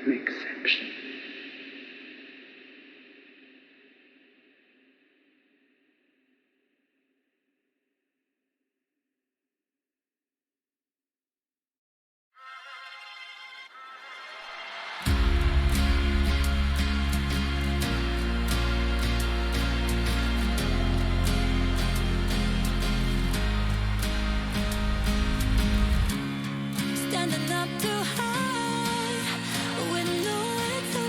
an exception. Standing up too high with nowhere to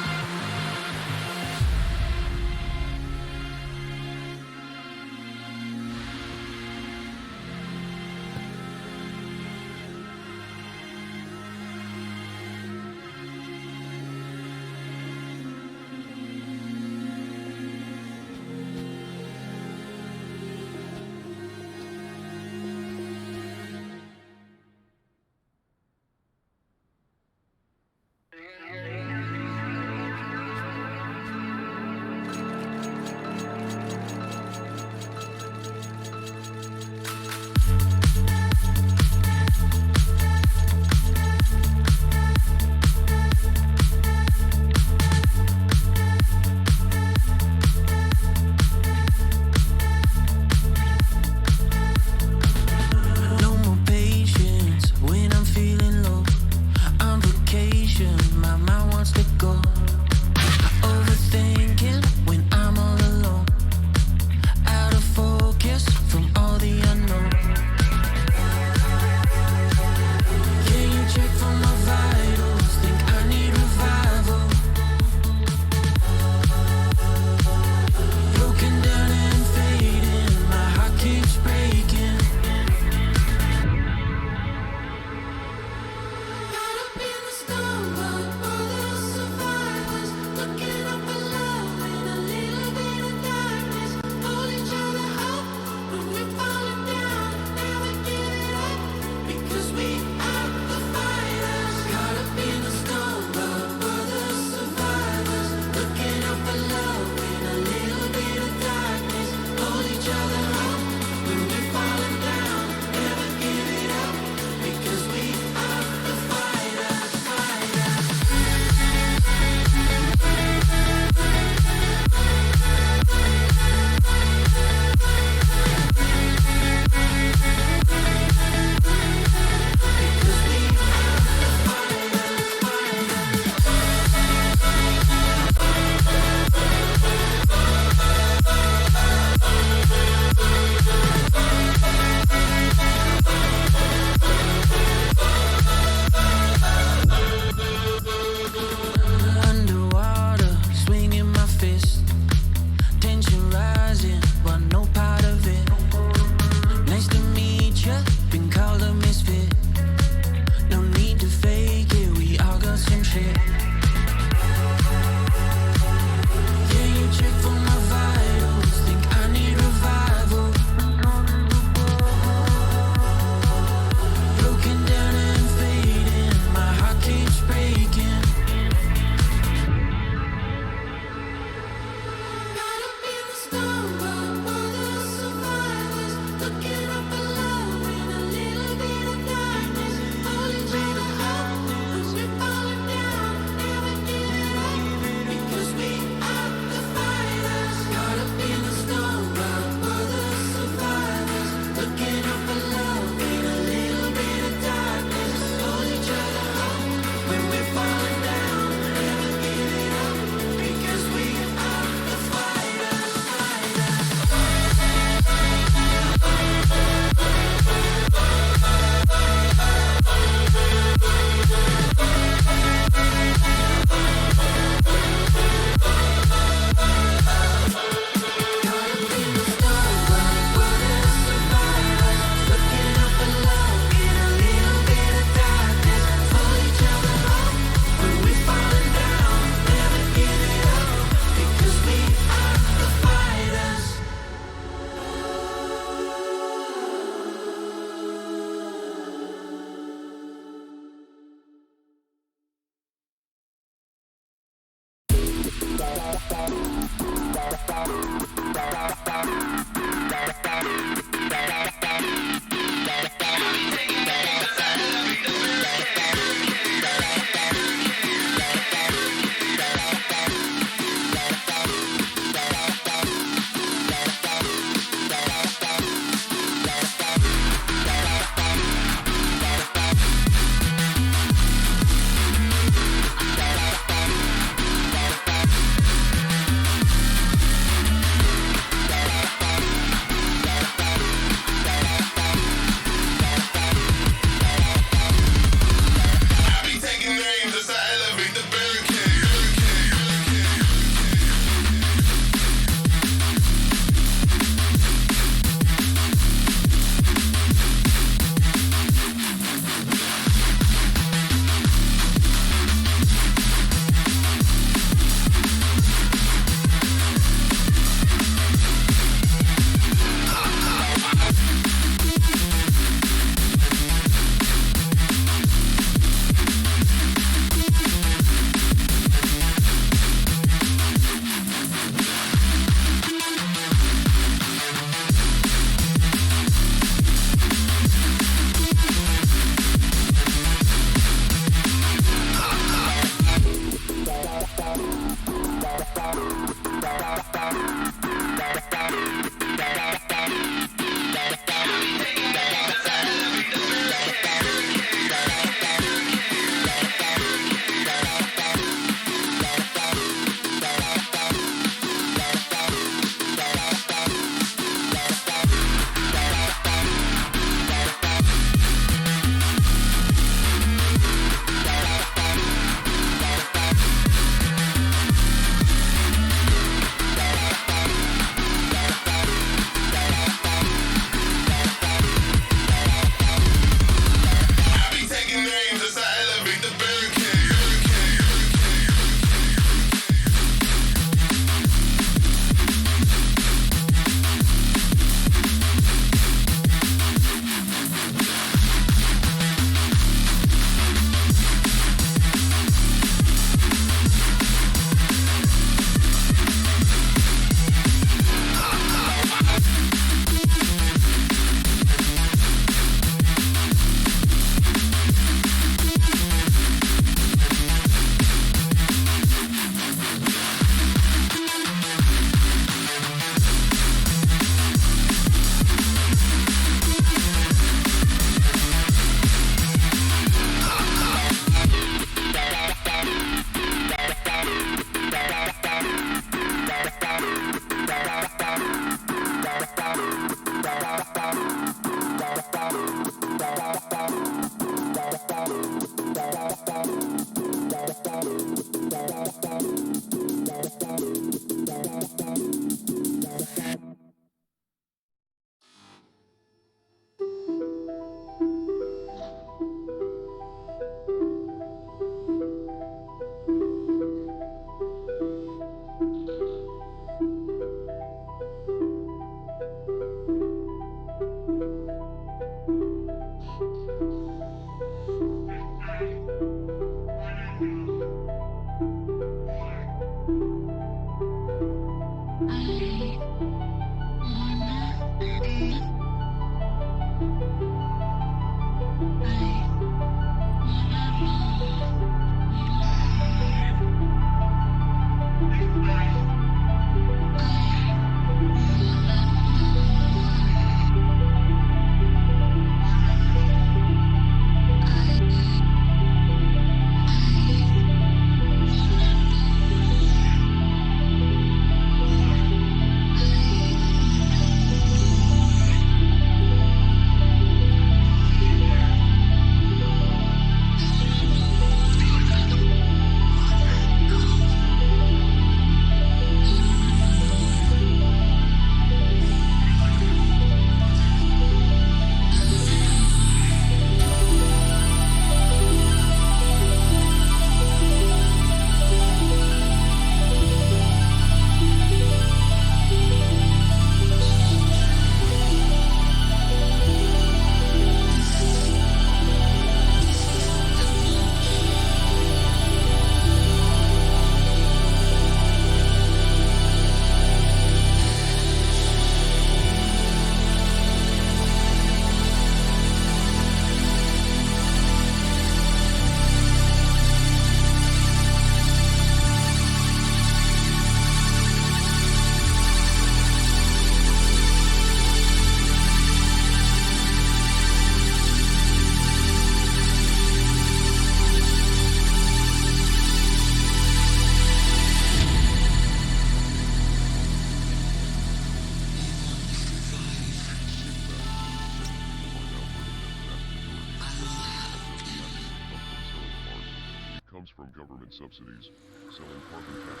comes from government subsidies, selling carbon tax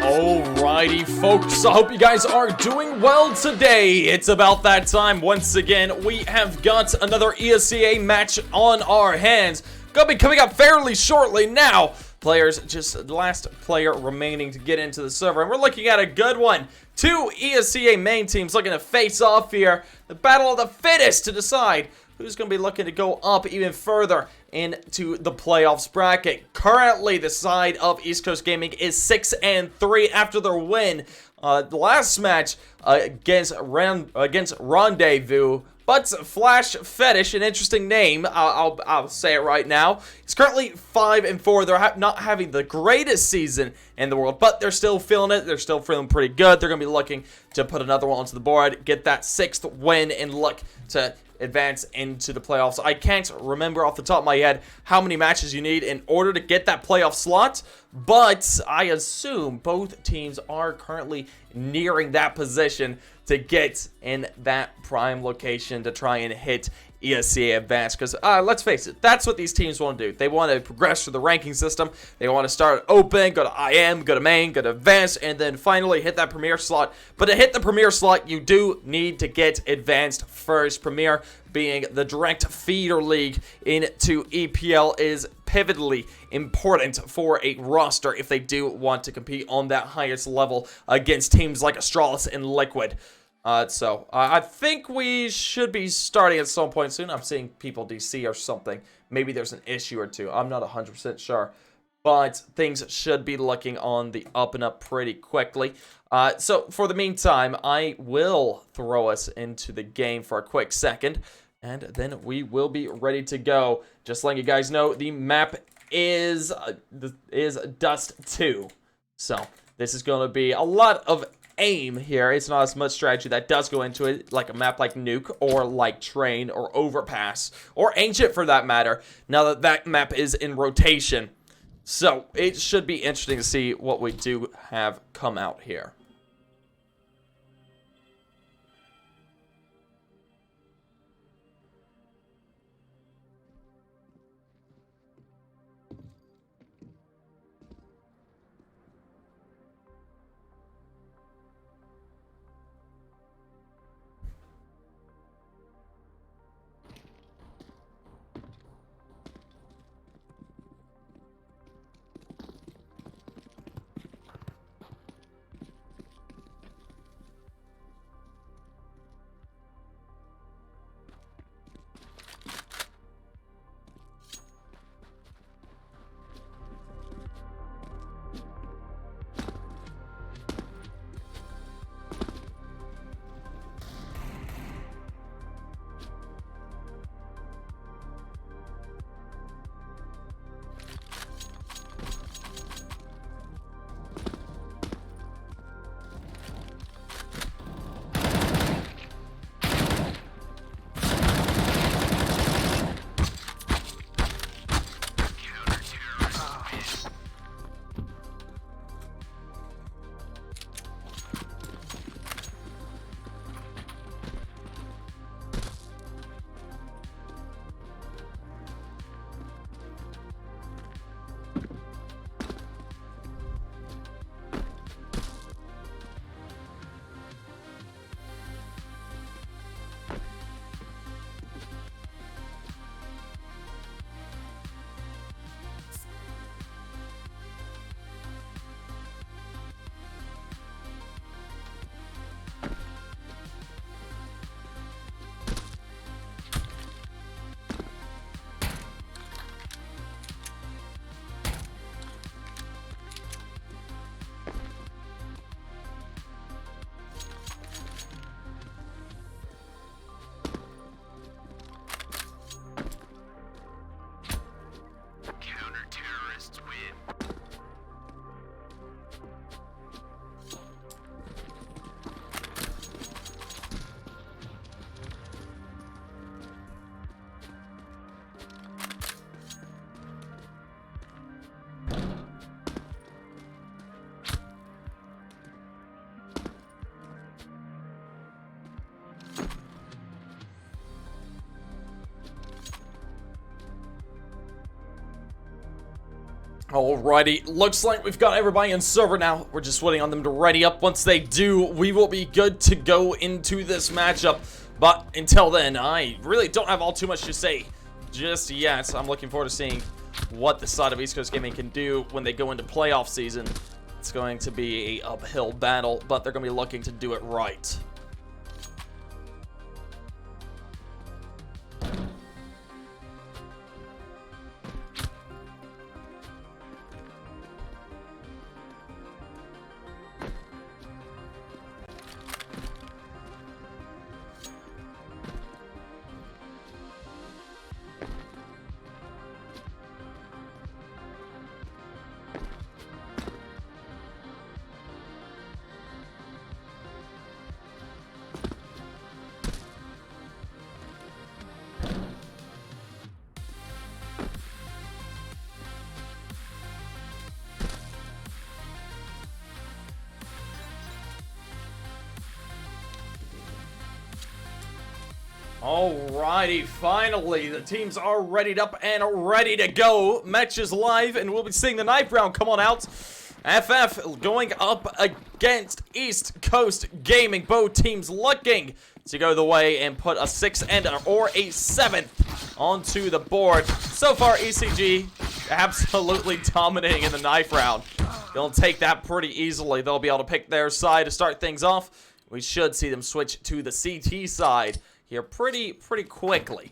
Alrighty, folks, I hope you guys are doing well today. It's about that time once again. We have got another ESEA match on our hands. Gonna be coming up fairly shortly now. Players, just the last player remaining to get into the server, and we're looking at a good one. Two ESEA main teams looking to face off here. The battle of the fittest to decide who's going to be looking to go up even further into the playoffs bracket. Currently, the side of East Coast Gaming is 6-3 after their win the last match against Rendezvous. But Flash Fetish, an interesting name, I'll say it right now. It's currently 5-4. They're not having the greatest season in the world, but they're still feeling it. They're still feeling pretty good. They're going to be looking to put another one onto the board, get that 6th win, and look to advance into the playoffs. I can't remember off the top of my head how many matches you need in order to get that playoff slot, but I assume both teams are currently nearing that position to get in that prime location to try and hit ESEA Advance, because let's face it, that's what these teams want to do. They want to progress through the ranking system. They want to start open, go to IM, go to main, go to advanced, and then finally hit that premier slot. But to hit the premier slot, you do need to get advanced first. Premier being the direct feeder league into EPL is pivotally important for a roster if they do want to compete on that highest level against teams like Astralis and Liquid. So I think we should be starting at some point soon. I'm seeing people DC or something. Maybe there's an issue or two. I'm not 100% sure. But things should be looking on the up and up pretty quickly. So for the meantime, I will throw us into the game for a quick second. And then we will be ready to go. Just letting you guys know, the map is Dust 2. So this is going to be a lot of aim here. It's not as much strategy that does go into it, like a map like Nuke or like Train or Overpass or Ancient for that matter, now that that map is in rotation. So it should be interesting to see what we do have come out here. Alrighty, looks like we've got everybody in server now. We're just waiting on them to ready up. Once they do, we will be good to go into this matchup. But until then, I really don't have all too much to say just yet. I'm looking forward to seeing what the side of East Coast Gaming can do when they go into playoff season. It's going to be a uphill battle, but they're going to be looking to do it right. Alrighty, finally, the teams are readied up and ready to go. Match is live, and we'll be seeing the knife round come on out. FF going up against East Coast Gaming. Both teams looking to go the way and put a 6th or a 7th onto the board. So far, ECG absolutely dominating in the knife round. They'll take that pretty easily. They'll be able to pick their side to start things off. We should see them switch to the CT side here pretty quickly.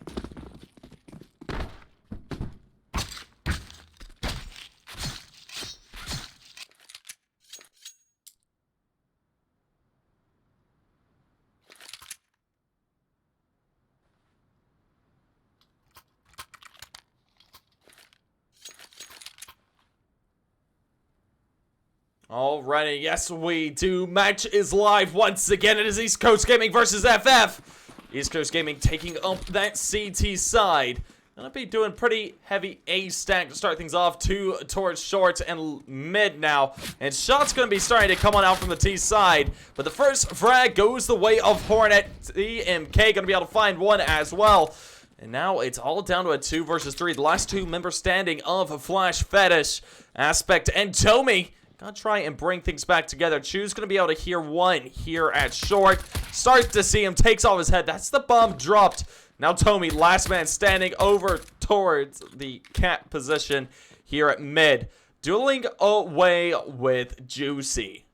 Alrighty, yes we do. Match is live once again. It is East Coast Gaming versus FF. East Coast Gaming taking up that CT side. Gonna be doing pretty heavy A stack to start things off. Two towards short and mid now. And shots gonna be starting to come on out from the T side. But the first frag goes the way of Hornet. TMK gonna be able to find one as well. And now it's all down to a 2 versus 3. The last two members standing of Flash Fetish, Aspect, and Tomy. Gonna try and bring things back together. Chu's gonna be able to hear one here at short. Starts to see him, takes off his head. That's the bomb dropped. Now Tomy, last man standing over towards the cat position here at mid. Dueling away with Juicy.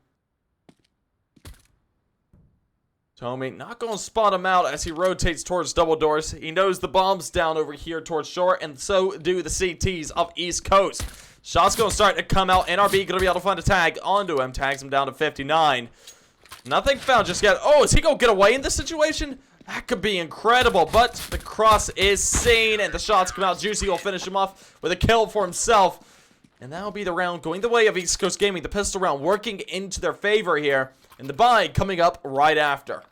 Tomy not gonna spot him out as he rotates towards double doors. He knows the bomb's down over here towards short, and so do the CTs of East Coast. Shots gonna start to come out. NRB gonna be able to find a tag onto him. Tags him down to 59. Nothing found just yet. Oh, is he gonna get away in this situation? That could be incredible, but the cross is seen, and the shots come out. Juicy will finish him off with a kill for himself. And that'll be the round going the way of East Coast Gaming. The pistol round working into their favor here. And the buy coming up right after.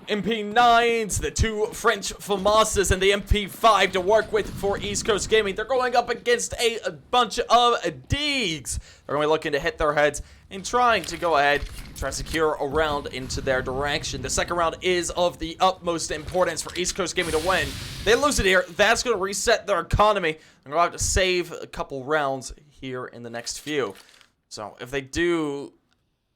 MP9s, the two French FAMASas, and the MP5 to work with for East Coast Gaming. They're going up against a bunch of Deegs. They're going to be looking to hit their heads and trying to go ahead and try to secure a round into their direction. The second round is of the utmost importance for East Coast Gaming to win. They lose it here. That's going to reset their economy. They're going to have to save a couple rounds here in the next few. So if they do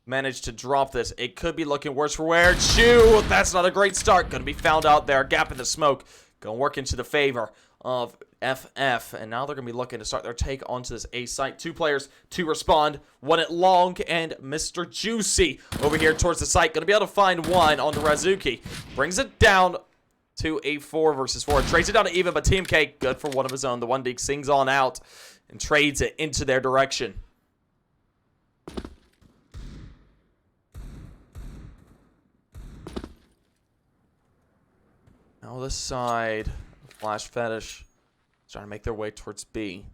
managed to drop this, it could be looking worse for wear. Chew, that's not a great start. Gonna be found out there. Gap in the smoke. Gonna work into the favor of FF. And now they're gonna be looking to start their take onto this A site. 2 players to respond. One at long, and Mr. Juicy over here towards the site. Gonna be able to find one on the Razuki. Brings it down to a 4 versus 4. Trades it down to even, but TMK good for one of his own. The one Deke sings on out and trades it into their direction. Now this side, Flash Fetish, trying to make their way towards B.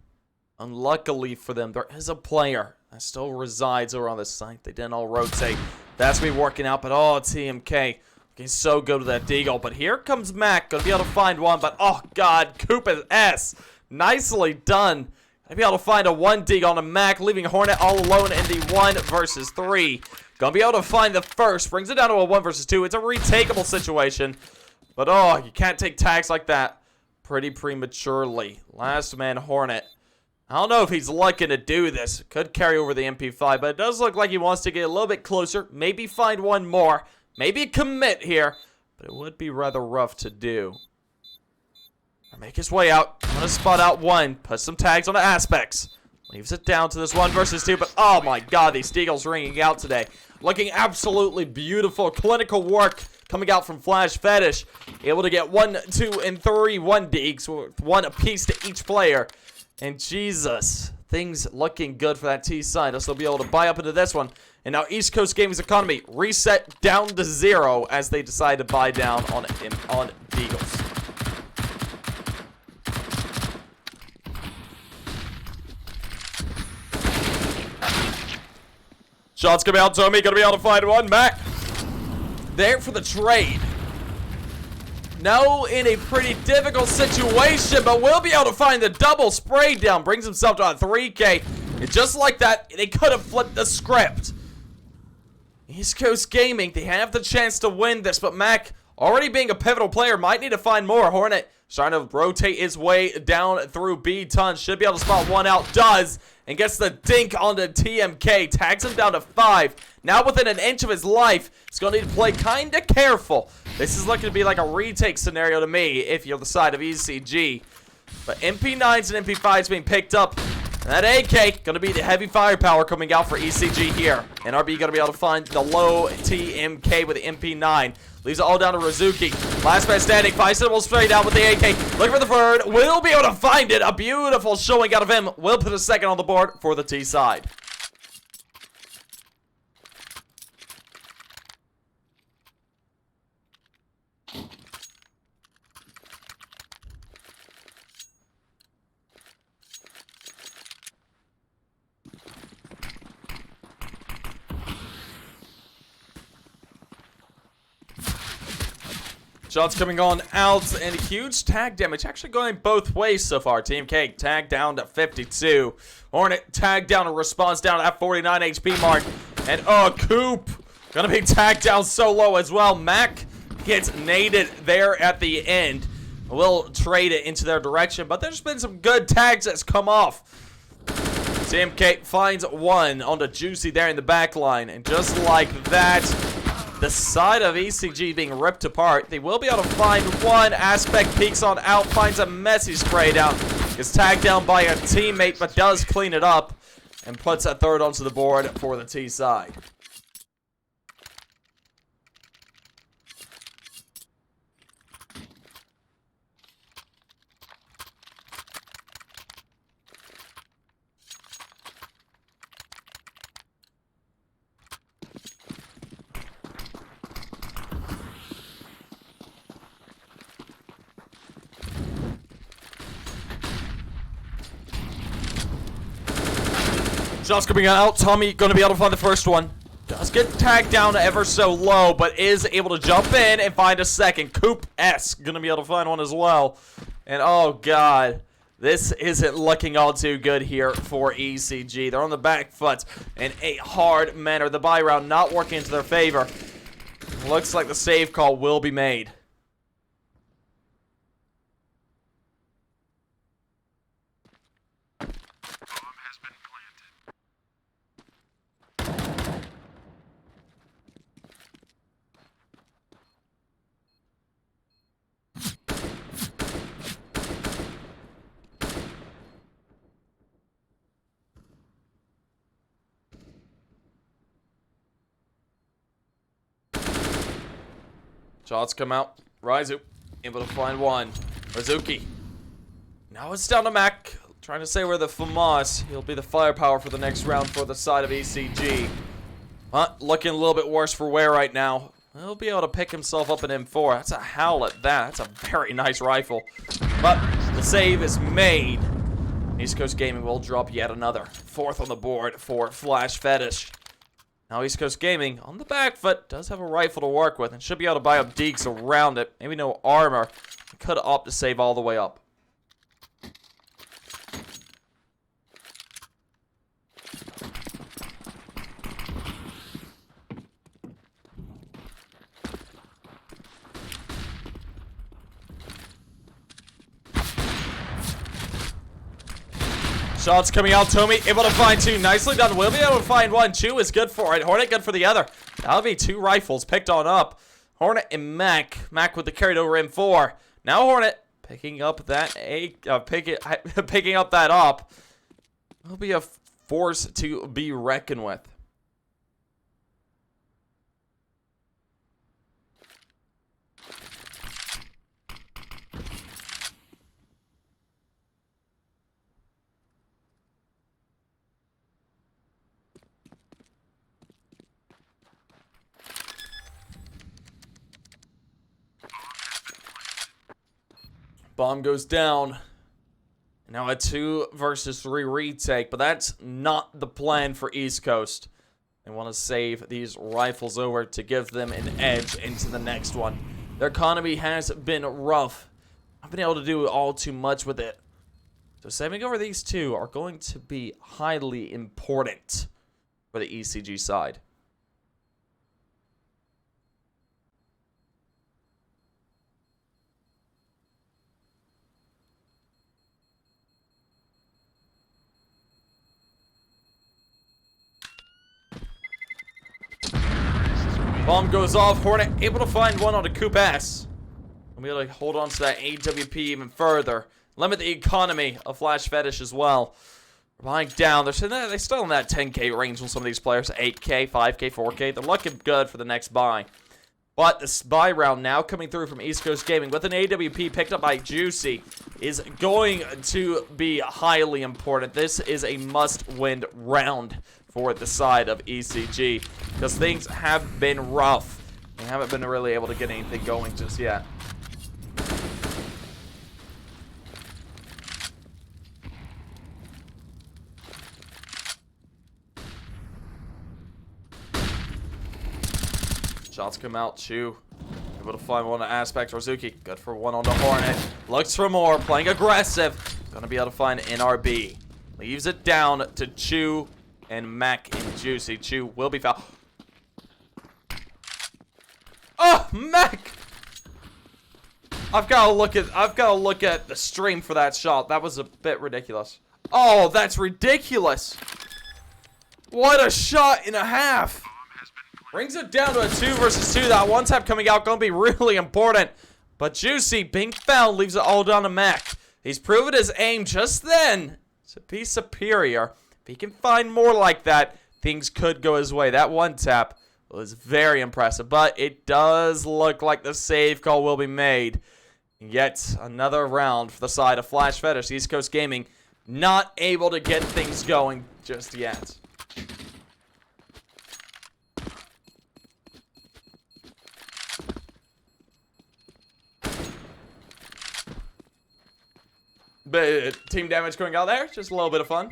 Unluckily for them, there is a player that still resides over on this site. They didn't all rotate. That's me working out, but oh, TMK looking so good with that deagle. But here comes Mac, gonna be able to find one, but oh god, Koopa S. Nicely done. Gonna be able to find a 1 dig on a Mac, leaving Hornet all alone in the 1 versus 3. Gonna be able to find the first. Brings it down to a 1 versus 2. It's a retakeable situation. But, oh, you can't take tags like that pretty prematurely. Last man Hornet. I don't know if he's looking to do this. Could carry over the MP5, but it does look like he wants to get a little bit closer. Maybe find one more. Maybe a commit here. But it would be rather rough to do. Make his way out. I'm gonna spot out 1. Put some tags on the aspects. Leaves it down to this 1 versus 2. But oh my god, these deagles ringing out today. Looking absolutely beautiful. Clinical work coming out from Flash Fetish. Able to get 1, 2, and 3 1 digs with 1 apiece to each player. And Jesus, things looking good for that T side. They'll be able to buy up into this one. And now East Coast Gaming's economy reset down to 0 as they decide to buy down on deagles. Shots gonna be out to me, gonna be able to find 1 back. There for the trade. No, in a pretty difficult situation, but will be able to find the double spray down. Brings himself to a 3K. And just like that, they could have flipped the script. East Coast Gaming, they have the chance to win this, but Mac, already being a pivotal player, might need to find more. Hornet trying to rotate his way down through B-Ton. Should be able to spot 1 out. Does. And gets the dink onto TMK. Tags him down to 5. Now within an inch of his life. He's going to need to play kind of careful. This is looking to be like a retake scenario to me if you're the side of ECG. But MP9s and MP5s being picked up. And that AK going to be the heavy firepower coming out for ECG here. NRB going to be able to find the low TMK with the MP9. Leaves it all down to Rizuki. Last man standing. 5 syllables straight out with the AK. Looking for the third. Will be able to find it. A beautiful showing out of him. Will put a second on the board for the T side. Shots coming on out, and huge tag damage actually going both ways so far. Team K tagged down to 52. Hornet tagged down and response down to that 49 HP mark. And Coop gonna be tagged down so low as well. Mac gets naded there at the end. We'll trade it into their direction, but there's been some good tags that's come off. Team K finds 1 on the Juicy there in the back line, and just like that, the side of ECG being ripped apart. They will be able to find 1. Aspect peeks on out, finds a messy spray down. Gets tagged down by a teammate, but does clean it up. And puts a third onto the board for the T side. Shots coming out. Tommy going to be able to find the first one. Does get tagged down ever so low, but is able to jump in and find a second. Coop S going to be able to find one as well. And oh god, this isn't looking all too good here for ECG. They're on the back foot in a hard manner. The buy round not working into their favor. Looks like the save call will be made. Shots come out. Raizu able to find 1. Rizuki. Now it's down to Mac. Trying to say where the FAMAS. He'll be the firepower for the next round for the side of ECG. Looking a little bit worse for wear right now. He'll be able to pick himself up an M4. That's a howl at that. That's a very nice rifle. But the save is made. East Coast Gaming will drop yet another. 4th on the board for Flash Fetish. Now East Coast Gaming, on the back foot, does have a rifle to work with and should be able to buy up deeks around it. Maybe no armor. Could opt to save all the way up. Shots coming out. Tommy able to find two. Nicely done. Will be able to find one. Two is good for it. Hornet good for the other. That'll be two rifles picked on up. Hornet and Mac. Mac with the carried over M4. Now Hornet picking up that picking up that op. Will be a force to be reckoned with. Bomb goes down. Now a 2 versus 3 retake, but that's not the plan for East Coast. They want to save these rifles over to give them an edge into the next one. Their economy has been rough. I've been able to do all too much with it. So saving over these two are going to be highly important for the ECG side. Bomb goes off. Hornet able to find one on a Coupe S. We'll be able to hold on to that AWP even further. Limit the economy of Flash Fetish as well. Lying down. They're still in that 10K range on some of these players. 8K, 5K, 4K. They're looking good for the next buy. But this buy round now coming through from East Coast Gaming with an AWP picked up by Juicy is going to be highly important. This is a must-win round for the side of ECG because things have been rough. They haven't been really able to get anything going just yet. Shots come out. Chew able to find one on Aspect. Rozuki good for one on the Hornet. Looks for more. Playing aggressive. Gonna be able to find NRB. Leaves it down to Chew and Mac and Juicy. Chew will be fouled. Oh, Mac! I've got to look at the stream for that shot. That was a bit ridiculous. Oh, that's ridiculous. What a shot and a half. Brings it down to a 2 versus 2. That one tap coming out going to be really important. But Juicy being fouled leaves it all down to Mac. He's proven his aim just then to be superior. If he can find more like that, things could go his way. That one tap was very impressive. But it does look like the save call will be made. Yet another round for the side of Flash Fetish. East Coast Gaming not able to get things going just yet. But team damage going out there, just a little bit of fun.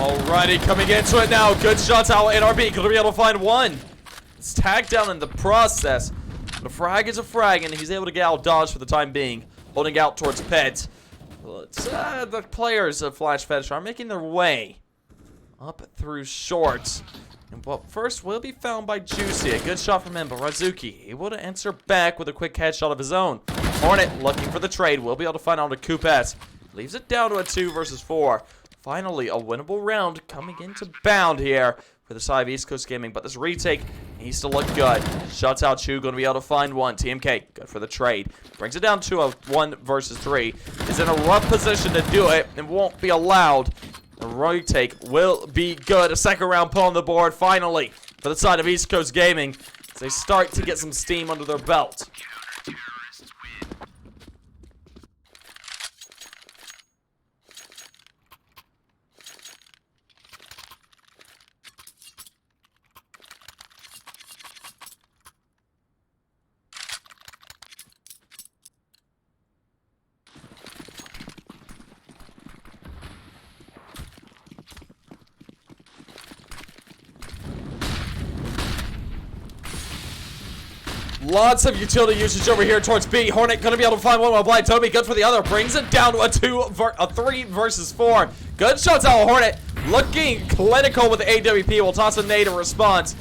Alrighty, coming into it now. Good shots out. NRB gonna be able to find one. It's tagged down in the process. But a frag is a frag, and he's able to get out dodge for the time being. Holding out towards Pet. But the players of Flash Fetish are making their way up through shorts. And well, first will be found by Juicy. A good shot from him, but Razuki able to answer back with a quick headshot of his own. Hornet looking for the trade. Will be able to find out a Coupe S. Leaves it down to a 2 versus 4. Finally, a winnable round coming into bound here for the side of East Coast Gaming. But this retake needs to look good. Shuts out Chew, going to be able to find one. TMK, good for the trade. Brings it down to a 1 versus 3. Is in a rough position to do it and won't be allowed. The retake will be good. A second round pull on the board, finally, for the side of East Coast Gaming as they start to get some steam under their belt. Lots of utility usage over here towards B. Hornet gonna be able to find one while Blind Toby. Good for the other. Brings it down to a 3 versus 4. Good shots out of Hornet. Looking clinical with the AWP. We'll toss a nade in response.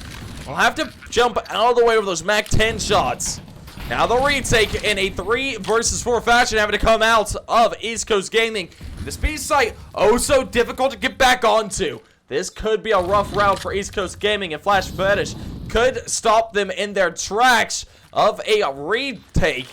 We'll have to jump out of the way with those MAC 10 shots. Now the retake in a 3 versus 4 fashion, having to come out of East Coast Gaming. This B site, oh so difficult to get back onto. This could be a rough route for East Coast Gaming, and Flash Fetish could stop them in their tracks of a retake.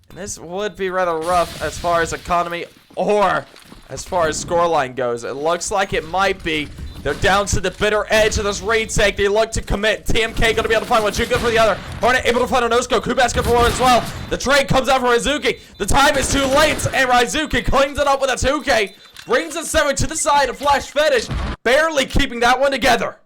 And this would be rather rough as far as economy or as far as scoreline goes. It looks like it might be. They're down to the bitter edge of this retake. They look to commit. TMK gonna be able to find one. Too good for the other. Hornet able to find a no-scope. Kubat's good for one as well. The trade comes out for Rizuki. The time is too late, and Rizuki cleans it up with a 2K. Brings a 7 to the side of Flash Fetish, barely keeping that one together.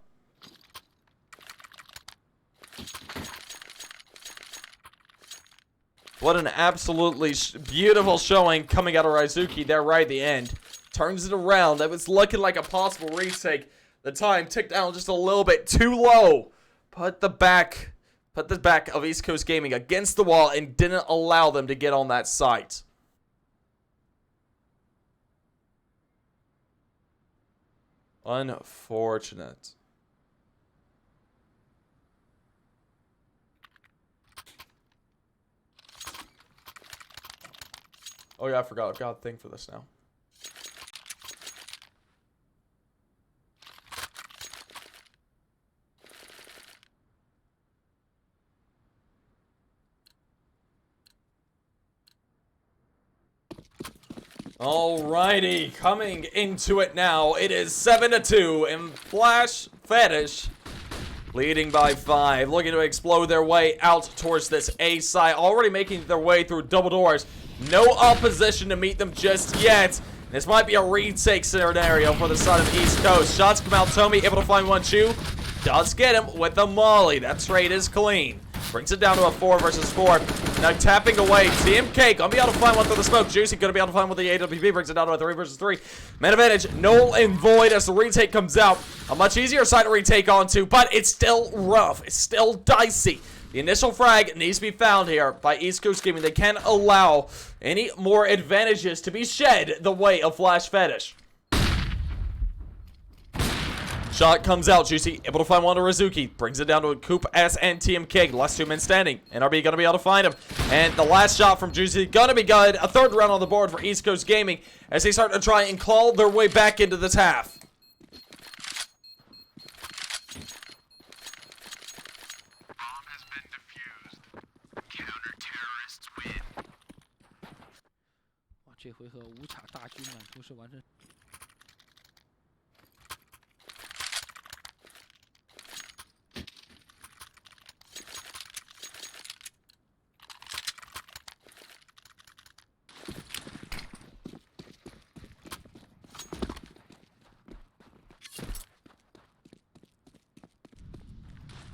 What an absolutely beautiful showing coming out of Rizuki there right at the end. Turns it around. That was looking like a possible retake. The time ticked down just a little bit too low. Put the back of East Coast Gaming against the wall and didn't allow them to get on that site. Unfortunate. Oh yeah, I forgot. I've got a thing for this now. Alrighty, coming into it now. It is 7-2, and Flash Fetish leading by 5, looking to explode their way out towards this A side, already making their way through double doors. No opposition to meet them just yet. This might be a retake scenario for the side of East Coast. Shots come out. Tomy able to find one. Chu does get him with the molly. That trade is clean. Brings it down to a 4 versus 4. Now tapping away. TMK gonna be able to find one through the smoke. Juicy gonna be able to find one with the AWP. Brings it down to a 3 versus 3. Man advantage, null and void as the retake comes out. A much easier side to retake onto, but it's still rough. It's still dicey. The initial frag needs to be found here by East Coast Gaming. They can't allow any more advantages to be shed the way of Flash Fetish. Shot comes out. Juicy able to find one to Rizuki. Brings it down to a Coop S and TMK. Last 2 men standing. NRB gonna be able to find him. And the last shot from Juicy gonna be good. A 3rd round on the board for East Coast Gaming as they start to try and claw their way back into this half.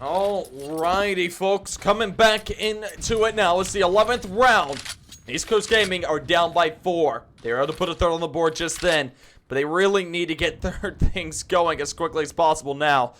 Alrighty, folks, coming back into it now. It's the 11th round. East Coast Gaming are down by 4. They were able to put a 3rd on the board just then, but they really need to get their things going as quickly as possible now.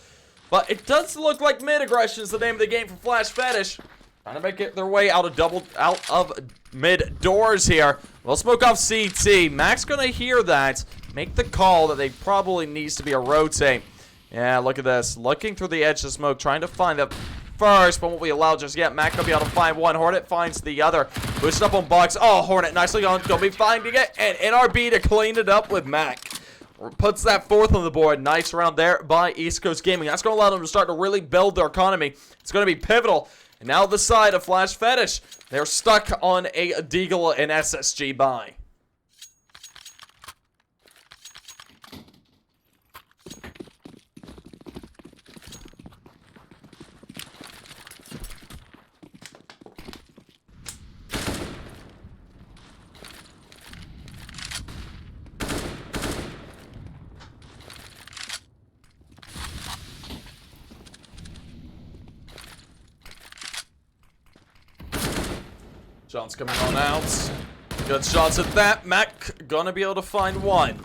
But it does look like mid-aggression is the name of the game for Flash Fetish. Trying to make it their way out of mid doors here. We'll smoke off CT. Mac's gonna hear that, make the call that they probably needs to be a rotate. Yeah, look at this. Looking through the edge of smoke, trying to find the first, but won't be allowed just yet. Mac gonna be able to find one. Hornet finds the other. Boosted up on box. Oh, Hornet nicely gonna be finding it. And NRB to clean it up with Mac. Puts that 4th on the board. Nice round there by East Coast Gaming. That's gonna allow them to start to really build their economy. It's gonna be pivotal. And now the side of Flash Fetish. They're stuck on a Deagle and SSG buy. Shots coming on out. Good shots at that. Mac gonna be able to find one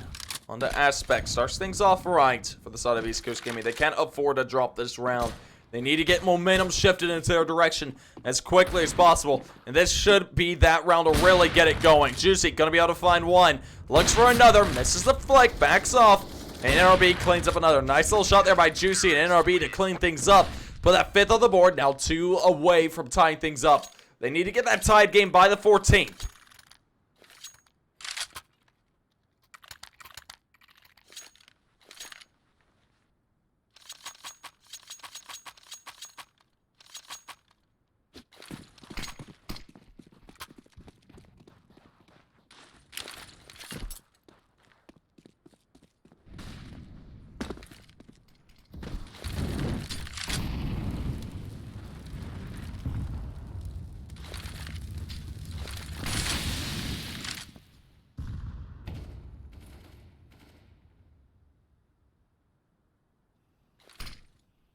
on the aspect. Starts things off right for the side of East Coast Gaming. They can't afford to drop this round. They need to get momentum shifted into their direction as quickly as possible. And this should be that round to really get it going. Juicy gonna be able to find one. Looks for another. Misses the flick. Backs off. And NRB cleans up another. Nice little shot there by Juicy and NRB to clean things up. Put that 5th on the board. Now 2 away from tying things up. They need to get that tied game by the 14th.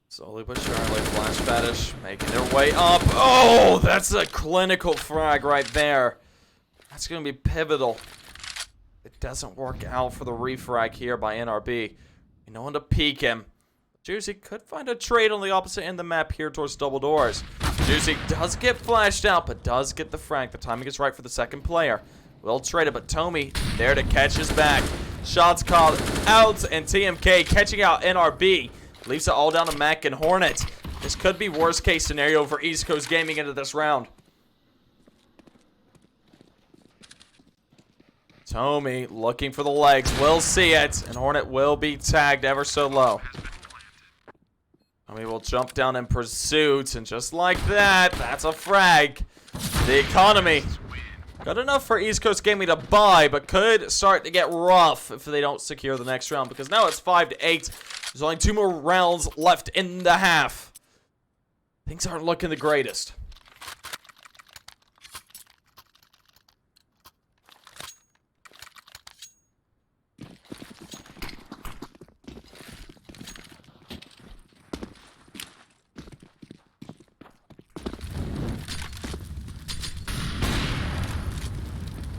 Slowly but surely, Flash Fetish making their way up. Oh, that's a clinical frag right there. That's going to be pivotal. It doesn't work out for the refrag here by NRB. No one to peek him. Juicy could find a trade on the opposite end of the map here towards double doors. Juicy does get flashed out, but does get the frag. The timing is right for the second player. Will trade it, but Tomy there to catch his back. Shots called out, and TMK catching out NRB. Leaves it all down to Mac and Hornet. This could be worst case scenario for East Coast Gaming into this round. Tomy looking for the legs. Will see it. And Hornet will be tagged ever so low. Tomy will jump down in pursuit. And just like that, that's a frag. The economy. Good enough for East Coast Gaming to buy, but could start to get rough if they don't secure the next round. Because now it's 5-8. There's only 2 more rounds left in the half. Things aren't looking the greatest.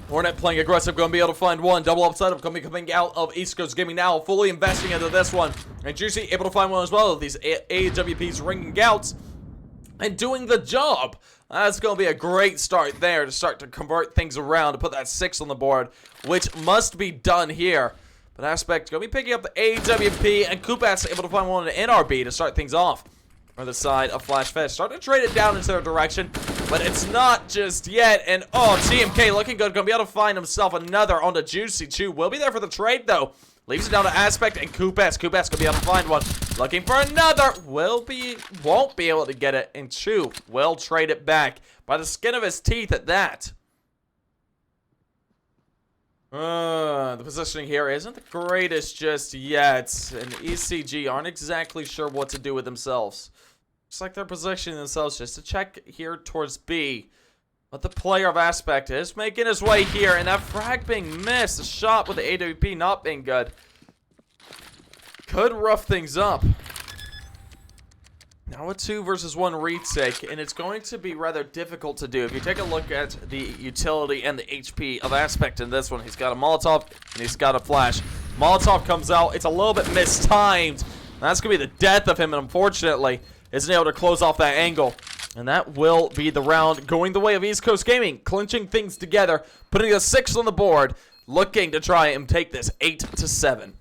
Hornet playing aggressive, going to be able to find one. Double up setup coming out of East Coast Gaming now, fully investing into this one. And Juicy able to find one as well. These AWPs ringing out and doing the job. That's going to be a great start there to start to convert things around, to put that 6 on the board, which must be done here. But Aspect going to be picking up the AWP, and Kupas able to find one in NRB to start things off. On the side of Flash Fest. Starting to trade it down into their direction, but it's not just yet. And oh, TMK looking good. Gonna be able to find himself another on the Juicy Chew. Will be there for the trade though. Leaves it down to Aspect and Kupas. Kupas gonna be able to find one. Looking for another. Won't be able to get it. And Chew will trade it back by the skin of his teeth at that. The positioning here isn't the greatest just yet, and ECG aren't exactly sure what to do with themselves. Looks like they're positioning themselves just to check here towards B. But the player of Aspect is making his way here, and that frag being missed. The shot with the AWP not being good. Could rough things up. Now a 2 versus 1 retake, and it's going to be rather difficult to do. If you take a look at the utility and the HP of Aspect in this one, he's got a Molotov and he's got a flash. Molotov comes out, it's a little bit mistimed. That's going to be the death of him, and unfortunately, isn't able to close off that angle. And that will be the round going the way of East Coast Gaming, clinching things together, putting a 6 on the board, looking to try and take this 8-7.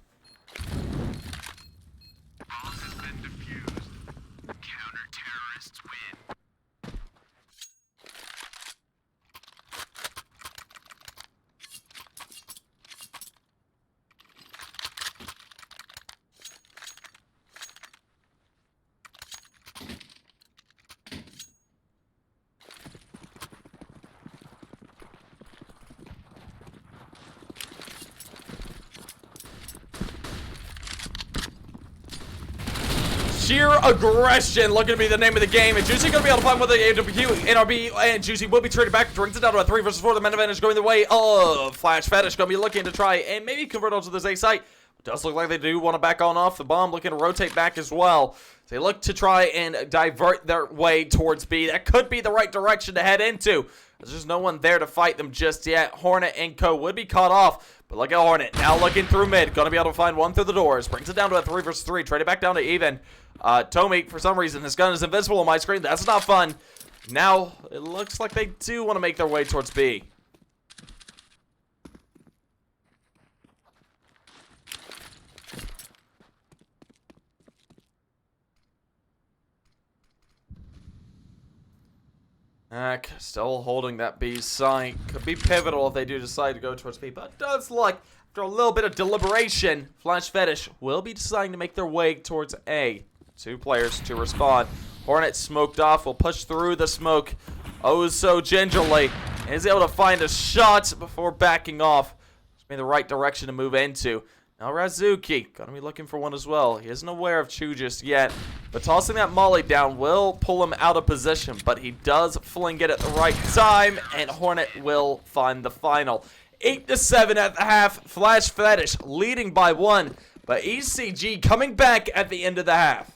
Sheer aggression looking to be the name of the game, and Juicy going to be able to find with the AWQ. NRB and Juicy will be traded back, brings it down to a 3 versus 4. The men advantage going the way of Flash Fetish. Going to be looking to try and maybe convert onto this A site. Does look like they do want to back on off the bomb, looking to rotate back as well. They look to try and divert their way towards B. That could be the right direction to head into. There's no one there to fight them just yet. Hornet and co would be caught off. But look at Hornet, now looking through mid. Going to be able to find one through the doors. Brings it down to a 3 versus 3. Trade it back down to even. Tomy, for some reason, his gun is invisible on my screen. That's not fun. Now, it looks like they do want to make their way towards B. Still holding that B site. Could be pivotal if they do decide to go towards B, but it does look, after a little bit of deliberation, Flash Fetish will be deciding to make their way towards A. 2 players to respond. Hornet smoked off, will push through the smoke oh so gingerly, and is able to find a shot before backing off. It's been the right direction to move into. Now Razuki, gonna be looking for one as well. He isn't aware of Chu just yet, but tossing that molly down will pull him out of position, but he does fling it at the right time, and Hornet will find the final. 8-7 at the half, Flash Fetish leading by 1, but ECG coming back at the end of the half.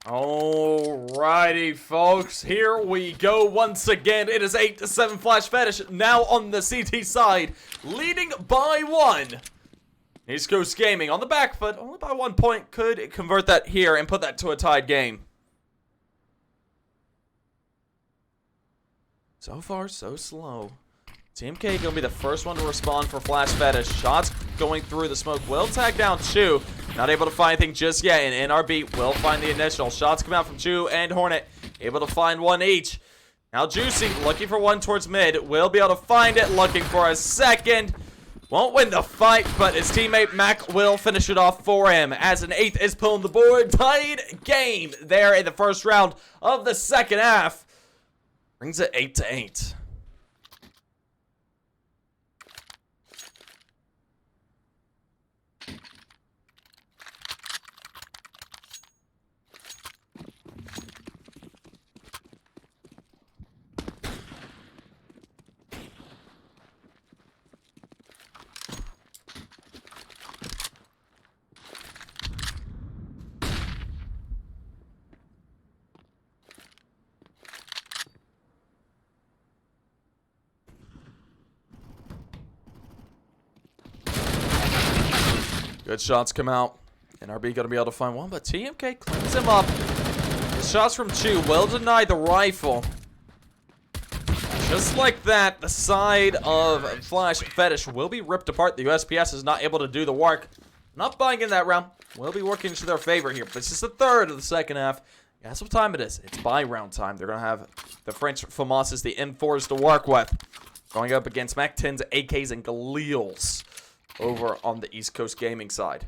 Alrighty, folks, here we go once again. It is 8-7 Flash Fetish now on the CT side, leading by 1. East Coast Gaming on the back foot, only by 1 point, could convert that here and put that to a tied game. So far, so slow. TMK gonna be the first one to respond for Flash Fetish. Shots going through the smoke will tag down Chu. Not able to find anything just yet, and NRB will find the initial. Shots come out from Chu and Hornet, able to find one each. Now Juicy looking for one towards mid, will be able to find it, looking for a second. Won't win the fight, but his teammate Mac will finish it off for him, as an 8th is pulling the board. Tied game there in the first round of the second half. Brings it 8-8. Good shots come out. NRB gonna be able to find one, but TMK cleans him up. The shots from Chu will deny the rifle. Just like that, the side of Flash Fetish will be ripped apart. The USPS is not able to do the work. Not buying in that round. Will be working to their favor here. But this is the third of the second half. Guess what time it is? It's buy round time. They're gonna have the French FAMASs, the M4s to work with. Going up against Mac 10s, AKs, and Galeals over on the East Coast Gaming side.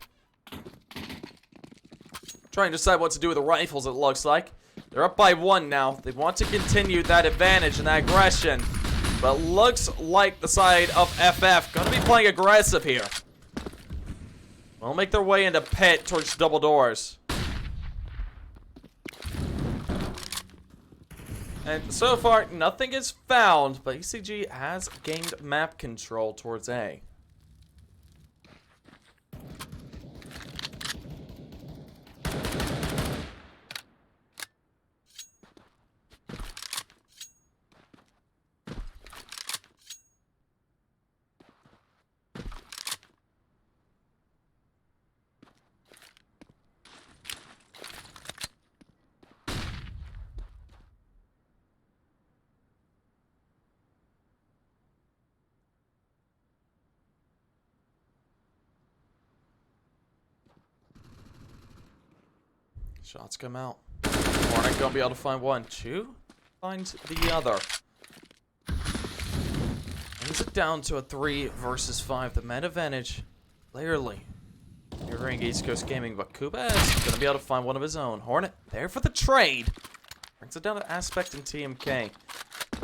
Trying to decide what to do with the rifles, it looks like. They're up by 1 now. They want to continue that advantage and that aggression. But looks like the side of FF going to be playing aggressive here. Will make their way into pit towards double doors. And so far, nothing is found, but ECG has gained map control towards A. Shots come out. Hornet gonna be able to find one. Chu finds the other. Brings it down to a 3 versus 5. The men advantage clearly favoring East Coast Gaming, but Kuba is gonna be able to find one of his own. Hornet there for the trade. Brings it down to Aspect and TMK.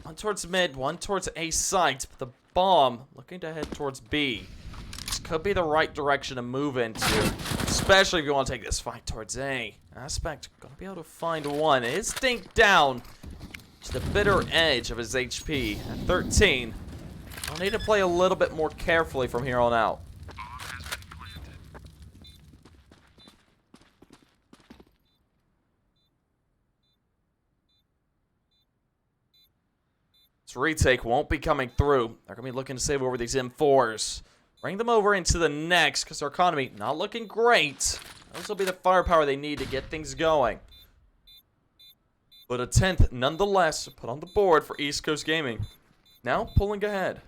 One towards mid, one towards A site. But the bomb looking to head towards B. This could be the right direction to move into, especially if you want to take this fight towards A. Aspect gonna be able to find one. It is dinked down to the bitter edge of his HP at 13. I'll need to play a little bit more carefully from here on out. This retake won't be coming through. They're gonna be looking to save over these M4s. Bring them over into the next, because their economy not looking great. Those will be the firepower they need to get things going. But a 10th, nonetheless, put on the board for East Coast Gaming. Now pulling ahead.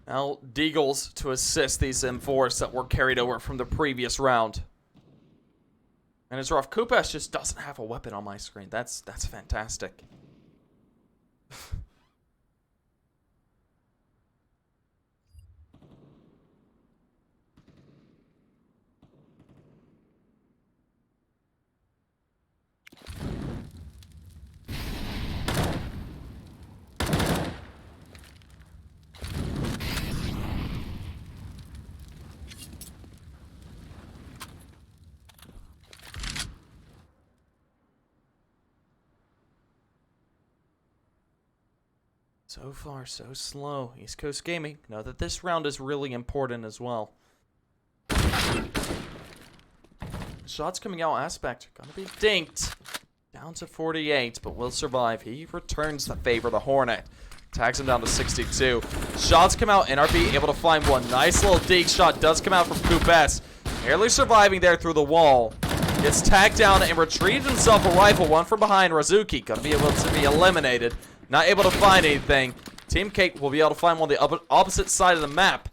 Now, Deagles to assist these M4s that were carried over from the previous round. And it's rough. Kupas just doesn't have a weapon on my screen. That's fantastic. So far, so slow. East Coast Gaming know that this round is really important as well. Shots coming out, Aspect gonna be dinked. Down to 48, but will survive. He returns the favor to Hornet. Tags him down to 62. Shots come out, NRB able to find one. Nice little deke shot does come out from Kupes. Barely surviving there through the wall. Gets tagged down and retrieved himself a rifle. One from behind. Razuki gonna be able to be eliminated. Not able to find anything. Team Cake will be able to find one on the opposite side of the map.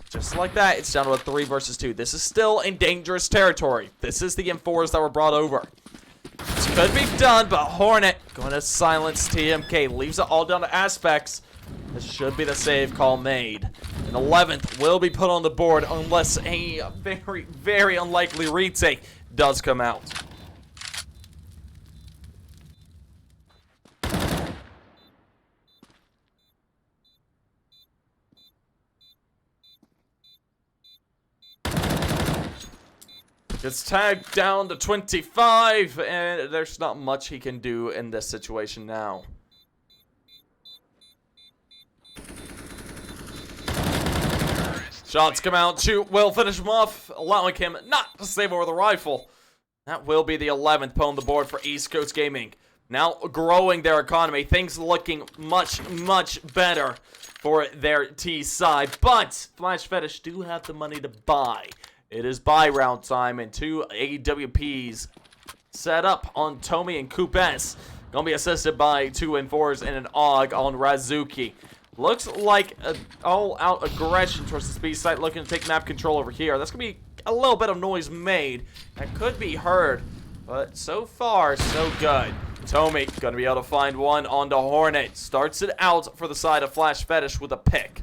Just like that, it's down to a 3 versus 2. This is still in dangerous territory. This is the M4s that were brought over. This could be done, but Hornet going to silence TMK. Leaves it all down to Aspects. This should be the save call made. An 11th will be put on the board unless a very, very unlikely retake does come out. Gets tagged down to 25, and there's not much he can do in this situation now. Shots come out, shoot, will finish him off, allowing him not to save over the rifle. That will be the 11th put on the board for East Coast Gaming. Now growing their economy, things looking much, much better for their T side. But Flash Fetish do have the money to buy. It is buy round time, and 2 AWPs set up on Tomi and Coop S. Gonna be assisted by 2 Enforcers and an AUG on Razuki. Looks like an all-out aggression towards the B site, looking to take map control over here. That's gonna be a little bit of noise made. That could be heard, but so far, so good. Tomi gonna be able to find one onto Hornet. Starts it out for the side of Flash Fetish with a pick.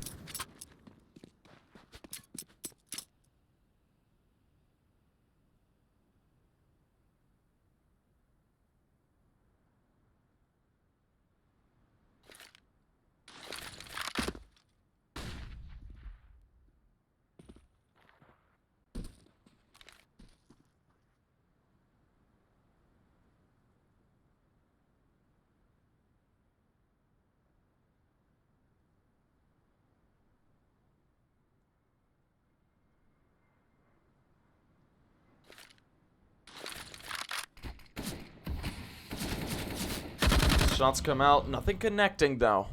Shots come out, nothing connecting though.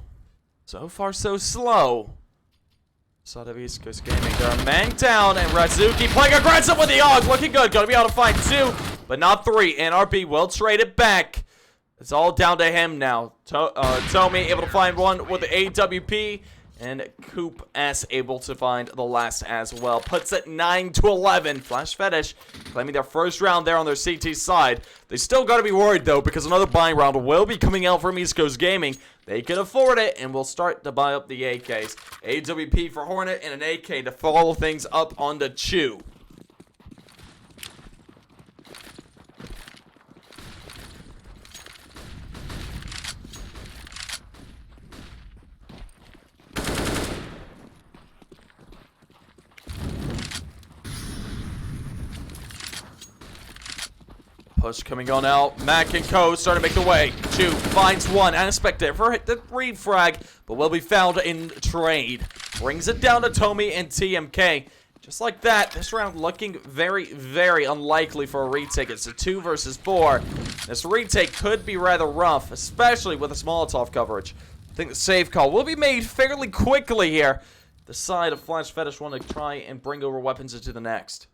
So far so slow. Side of East Coast Gaming, they're a man down, and Razuki playing aggressive with the AUG, looking good. Gonna be able to find 2, but not 3. NRB will trade it back. It's all down to him now. Tomi able to find one with the AWP, and Coop S able to find the last as well. Puts it 9-11. Flash Fetish claiming their first round there on their CT side. They still got to be worried though, because another buying round will be coming out from East Coast Gaming. They can afford it, and will start to buy up the AKs. AWP for Hornet and an AK to follow things up on the Chew. Push coming on out. Mac and Co. starting to make the way. Chew finds one. Aspect there for the refrag, but will be found in trade. Brings it down to Tomi and TMK. Just like that, this round looking very, very unlikely for a retake. It's a 2 versus 4. This retake could be rather rough, especially with this Molotov coverage. I think the save call will be made fairly quickly here. The side of Flash Fetish want to try and bring over weapons into the next.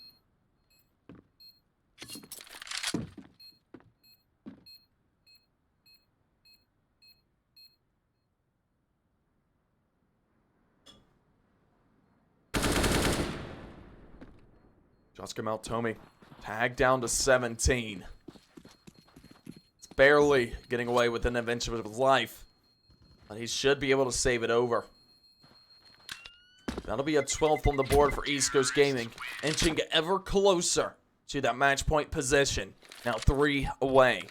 Shots come out, Tomi. Tag down to 17. It's barely getting away with an adventure of his life. But he should be able to save it over. That'll be a 12th on the board for East Coast Gaming. Inching ever closer to that match point position. Now 3 away.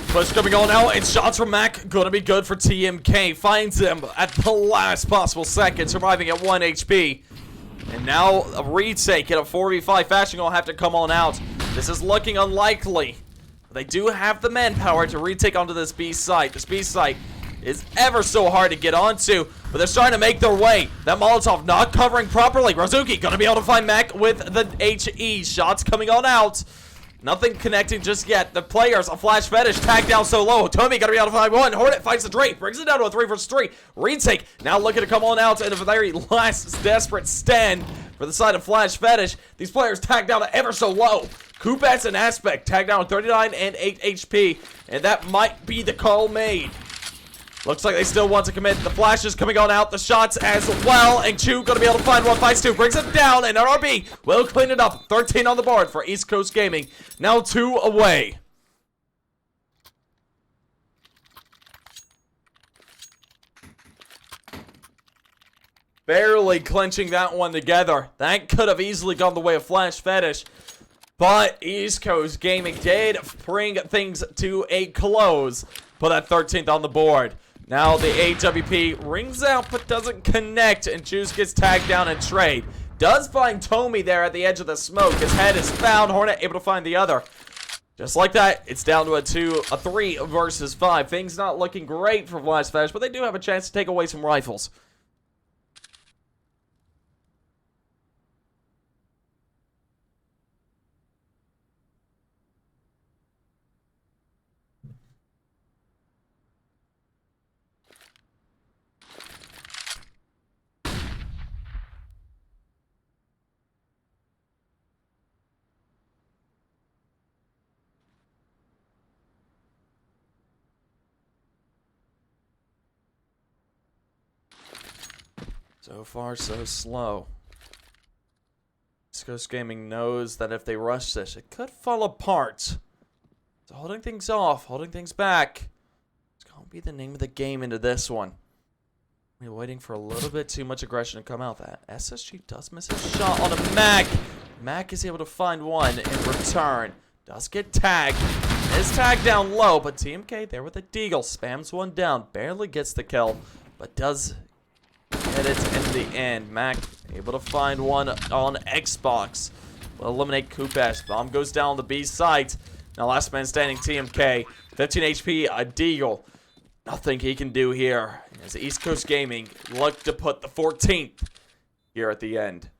Push coming on out, and shots from Mac gonna be good for TMK. Finds him at the last possible second, surviving at 1 HP. And now a retake in a 4v5 fashion gonna have to come on out. This is looking unlikely. They do have the manpower to retake onto this B site. This B site is ever so hard to get onto, but they're starting to make their way. That Molotov not covering properly. Razuki gonna be able to find Mac with the HE. Shots coming on out. Nothing connecting just yet. The players of Flash Fetish tagged down so low. Tomi gonna be able to find one. Hornet fights the Drake. Brings it down to a 3 versus 3. Retake. Now looking to come on out in a very last desperate stand for the side of Flash Fetish. These players tagged down ever so low. Coopets and Aspect tagged down 39 and 8 HP. And that might be the call made. Looks like they still want to commit. The flashes coming on out. The shots as well. And Chew gonna be able to find one. Fights 2. Brings it down. And RB will clean it up. 13 on the board for East Coast Gaming. Now 2 away. Barely clinching that one together. That could have easily gone the way of Flash Fetish. But East Coast Gaming did bring things to a close. Put that 13th on the board. Now the AWP rings out but doesn't connect, and Juice gets tagged down and trade. does find Tomy there at the edge of the smoke. His head is found. Hornet able to find the other. Just like that, it's down to a 3 versus 5. Things not looking great for Flash Fetish, but they do have a chance to take away some rifles. So far, so slow. East Coast Gaming knows that if they rush this, it could fall apart. So holding things off, holding things back. It's going to be the name of the game into this one. We're waiting for a little bit too much aggression to come out. That SSG does miss a shot on a Mac. Mac is able to find one in return. Does get tagged. Is tagged down low, but TMK there with a deagle. Spams one down. Barely gets the kill, but does get it in the end. Mac able to find one on Xbox. Will eliminate Kupesh. Bomb goes down on the B site. Now last man standing, TMK. 15 HP, a deagle. Nothing he can do here. As East Coast Gaming look to put the 14th here at the end.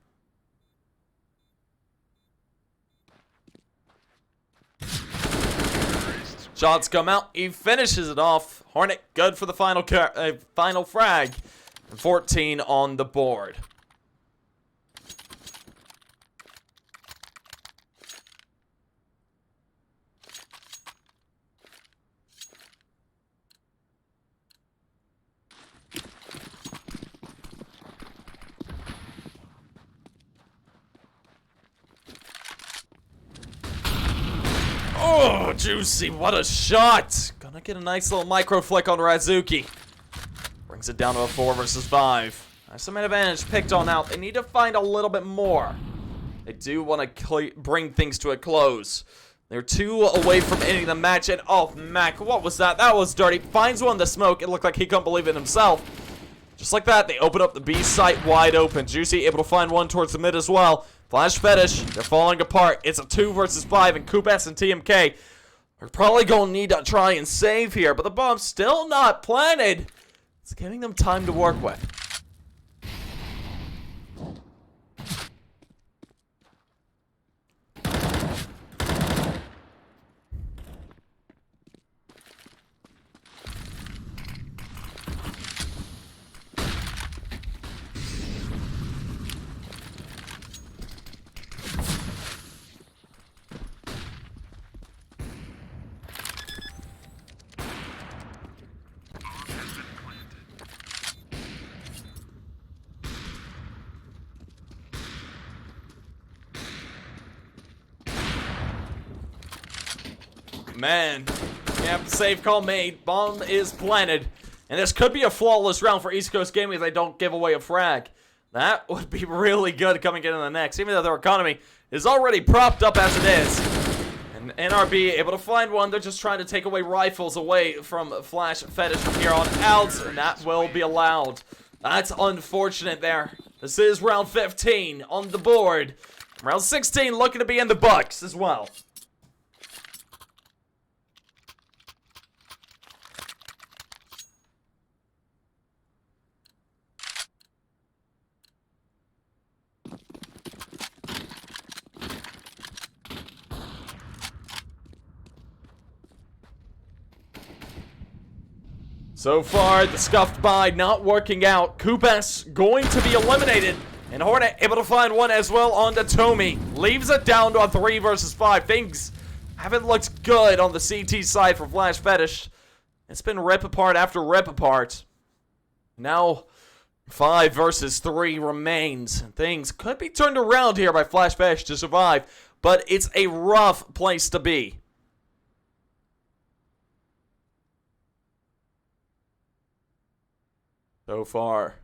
Shots come out. He finishes it off. Hornet good for the final frag. 14 on the board. Oh, juicy. What a shot. Gonna get a nice little micro flick on Razuki. Brings it down to a 4 versus 5. That's some advantage picked on out. They need to find a little bit more. They do want to bring things to a close. They're 2 away from ending the match. And oh, Mac, what was that? That was dirty. Finds one in the smoke. It looked like he couldn't believe it himself. Just like that, they open up the B site wide open. Juicy able to find one towards the mid as well. Flash Fetish, they're falling apart. It's a 2 versus 5, and Kupesh and TMK are probably going to need to try and save here, but the bomb's still not planted. It's giving them time to work with. Man, yep, save call made. Bomb is planted. And this could be a flawless round for East Coast Gaming if they don't give away a frag. That would be really good coming into the next, even though their economy is already propped up as it is. And NRB able to find one. They're just trying to take away rifles away from Flash Fetish from here on out, and that will be allowed. That's unfortunate there. This is round 15 on the board. Round 16 looking to be in the books as well. So far, the scuffed by not working out. Kupesh going to be eliminated. And Hornet able to find one as well on to Tomy. Leaves it down to a 3 versus 5. Things haven't looked good on the CT side for Flash Fetish. It's been rip apart after rip apart. Now, 5 versus 3 remains. Things could be turned around here by Flash Fetish to survive. But it's a rough place to be. So far,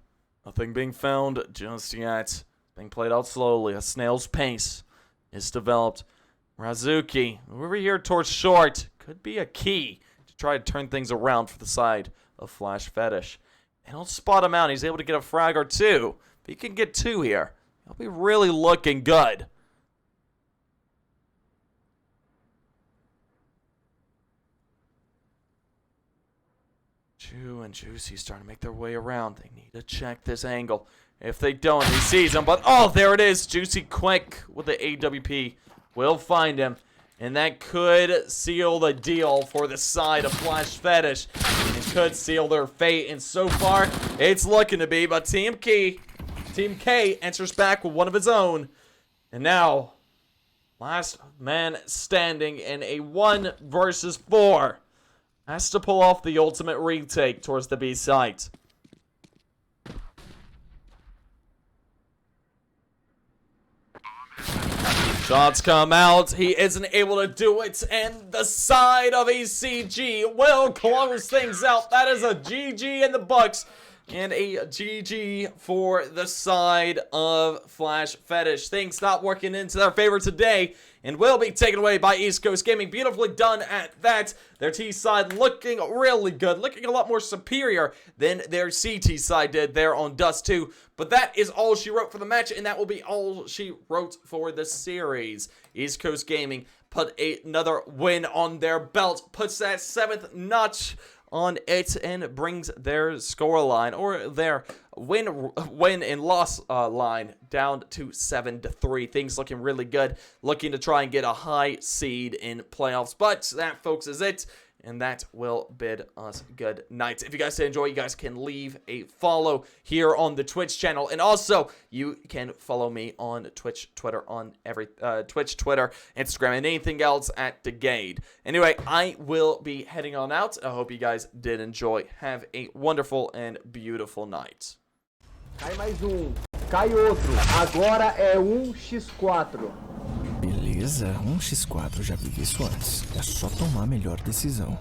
nothing being found just yet. Being played out slowly. A snail's pace is developed. Razuki, over here towards short, could be a key to try to turn things around for the side of Flash Fetish. They don't spot him out. He's able to get a frag or 2. But he can get 2 here. He'll be really looking good. Chu and Juicy starting to make their way around. They need to check this angle. If they don't, he sees him. But, oh, there it is. Juicy quick with the AWP. Will find him. And that could seal the deal for the side of Flash Fetish. It could seal their fate. And so far, it's looking to be. But Team K enters back with one of his own. And now, last man standing in a 1 versus 4. Has to pull off the ultimate retake towards the B site. Shots come out. He isn't able to do it. And the side of ECG will close things out. That is a GG in the books. And a GG for the side of Flash Fetish. Things not working into their favor today and will be taken away by East Coast Gaming. Beautifully done at that. Their T side looking really good. Looking a lot more superior than their CT side did there on Dust 2. But that is all she wrote for the match, and that will be all she wrote for the series. East Coast Gaming put another win on their belt. Puts that 7th notch on it and brings their scoreline, or their win and loss line, down to 7-3. Things looking really good, looking to try and get a high seed in playoffs. But that, folks, is it, and that will bid us good night. If you guys did enjoy, you guys can leave a follow here on the Twitch channel, and also you can follow me on Twitch, Twitter, Twitch, Twitter, Instagram, and anything else at Dugaid. Anyway, I will be heading on out. I hope you guys did enjoy. Have a wonderful and beautiful night. Cai mais cai outro. Agora é 1x4. Beleza, 1x4, já vivi isso antes. É só tomar a melhor decisão.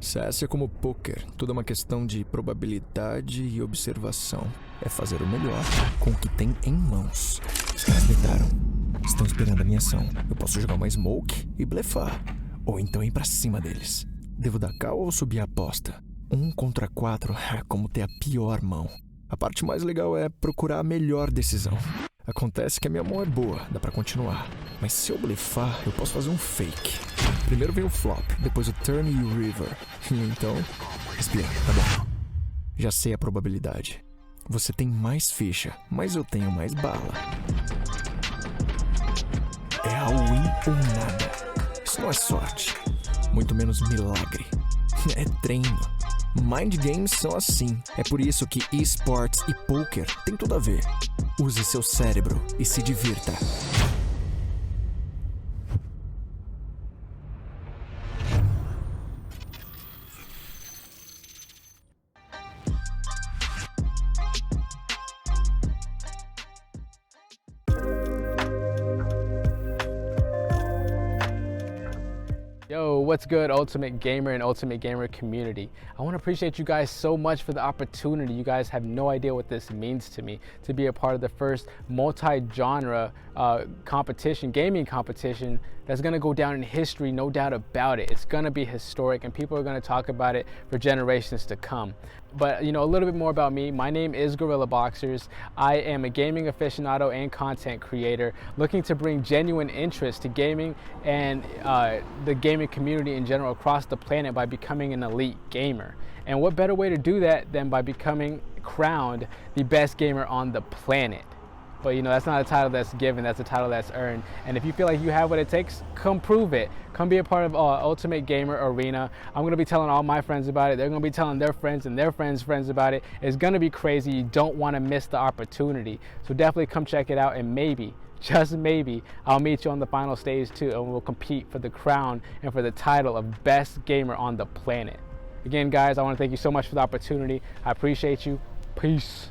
CS é como poker, tudo é uma questão de probabilidade e observação. É fazer o melhor com o que tem em mãos. Os caras deitaram. Estão esperando a minha ação. Eu posso jogar uma smoke e blefar. Ou então ir pra cima deles. Devo dar cal ou subir a aposta? 1 contra 4 é como ter a pior mão. A parte mais legal é procurar a melhor decisão. Acontece que a minha mão é boa, dá pra continuar. Mas se eu blefar, eu posso fazer um fake. Primeiro vem o flop, depois o turn e o river. E então, respira, tá bom. Já sei a probabilidade. Você tem mais ficha, mas eu tenho mais bala. É a win ou nada. Isso não é sorte, muito menos milagre. É treino. Mind games são assim. É por isso que esports e poker tem tudo a ver. Use seu cérebro e se divirta. Yo, what's good, Ultimate Gamer and Ultimate Gamer community? I want to appreciate you guys so much for the opportunity. You guys have no idea what this means to me, to be a part of the first multi-genre competition, gaming competition that's going to go down in history, no doubt about it. It's going to be historic and people are going to talk about it for generations to come. But, you know, a little bit more about me. My name is Gorilla Boxers. I am a gaming aficionado and content creator looking to bring genuine interest to gaming and the gaming community in general across the planet by becoming an elite gamer. And what better way to do that than by becoming crowned the best gamer on the planet? But you know, that's not a title that's given, that's a title that's earned. And if you feel like you have what it takes, come prove it. Come be a part of Ultimate Gamer Arena. I'm gonna be telling all my friends about it. They're gonna be telling their friends and their friends' friends about it. It's gonna be crazy. You don't wanna miss the opportunity. So definitely come check it out, and maybe, just maybe, I'll meet you on the final stage too, and we'll compete for the crown and for the title of best gamer on the planet. Again, guys, I wanna thank you so much for the opportunity. I appreciate you. Peace.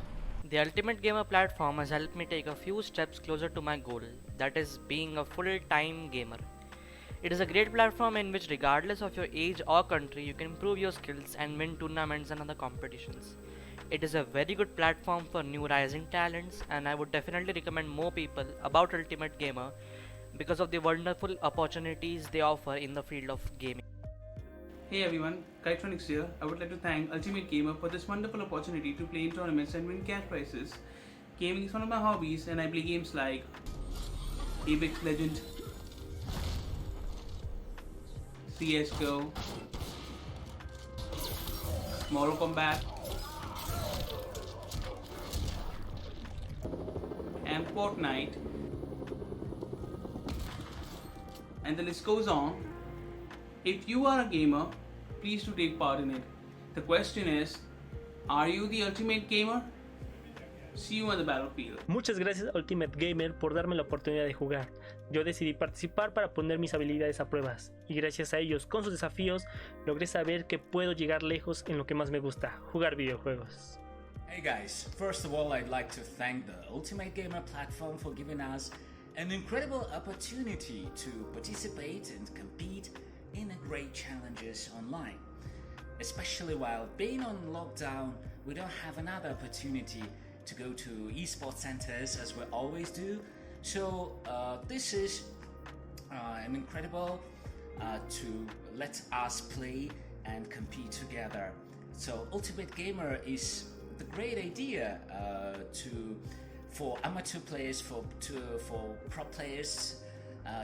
The Ultimate Gamer platform has helped me take a few steps closer to my goal, that is being a full-time gamer. It is a great platform in which, regardless of your age or country, you can improve your skills and win tournaments and other competitions. It is a very good platform for new rising talents, and I would definitely recommend more people about Ultimate Gamer because of the wonderful opportunities they offer in the field of gaming. Hey everyone, Kytronics here. I would like to thank Ultimate Gamer for this wonderful opportunity to play in tournaments and win cash prizes. Gaming is one of my hobbies, and I play games like Apex Legend, CSGO, Mortal Kombat, and Fortnite, and the list goes on. If you are a gamer, please do take part in it. The question is, are you the ultimate gamer? See you on the battlefield. Muchas gracias Ultimate Gamer por darme la oportunidad de jugar. Yo decidí participar para poner mis habilidades a pruebas y gracias a ellos con sus desafíos logré saber que puedo llegar lejos en lo que más me gusta, jugar videojuegos. Hey guys, first of all I'd like to thank the Ultimate Gamer platform for giving us an incredible opportunity to participate and compete in great challenges online. Especially while being on lockdown, we don't have another opportunity to go to esports centers as we always do. So this is an incredible to let us play and compete together. So Ultimate Gamer is the great idea for amateur players, for pro players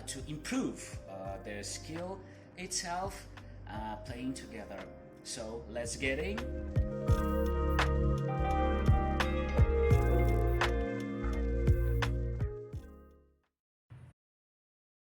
to improve their skill itself playing together. So let's get in.